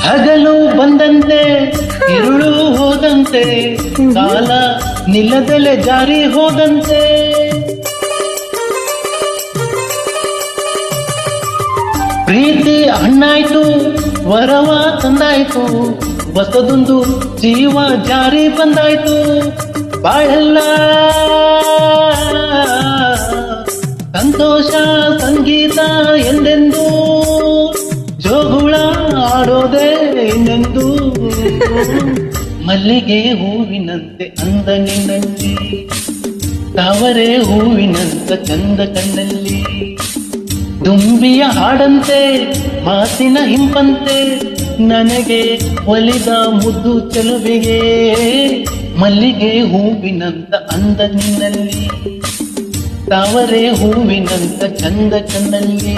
ಹಗಲು ಬಂದಂತೆ ഇരുಳು ಹೋದಂತೆ ಕಾಲ ನಿಲ್ಲದಲೆ ಜಾರಿ ಹೋದಂತೆ ಪ್ರೀತಿ ಹಣ್ಣಾಯ್ತು ವರವ ತಂದಾಯ್ತು ಹೊಸದೊಂದು ಜೀವ ಜಾರಿ ಬಂದಾಯ್ತು ಬಾಳೆಲ್ಲ ಸಂತೋಷ ಸಂಗೀತ ಎಂದೆಂದು ಜೋಗುಳ ಆಡೋದೇ ಇನ್ನೆಂದು ಮಲ್ಲಿಗೆ ಹೂವಿನಂತೆ ಅಂದ ನಿನ್ನಲ್ಲಿ ತಾವರೆ ಹೂವಿನಂತ ಚಂದ ಕಣ್ಣಲ್ಲಿ ದುಂಬಿಯ ಹಾಡಂತೆ ಮಾತಿನ ಹಿಂಪಂತೆ ನನಗೆ ಒಲಿದ ಮುದ್ದು ಚೆಲುವಿಗೆ ಮಲ್ಲಿಗೆ ಹೂವಿನಂತ ಅಂದ ನಿನ್ನಲ್ಲಿ ತಾವರೆ ಹೂವಿನಂತ ಚಂದ ಕಣ್ಣಲ್ಲಿ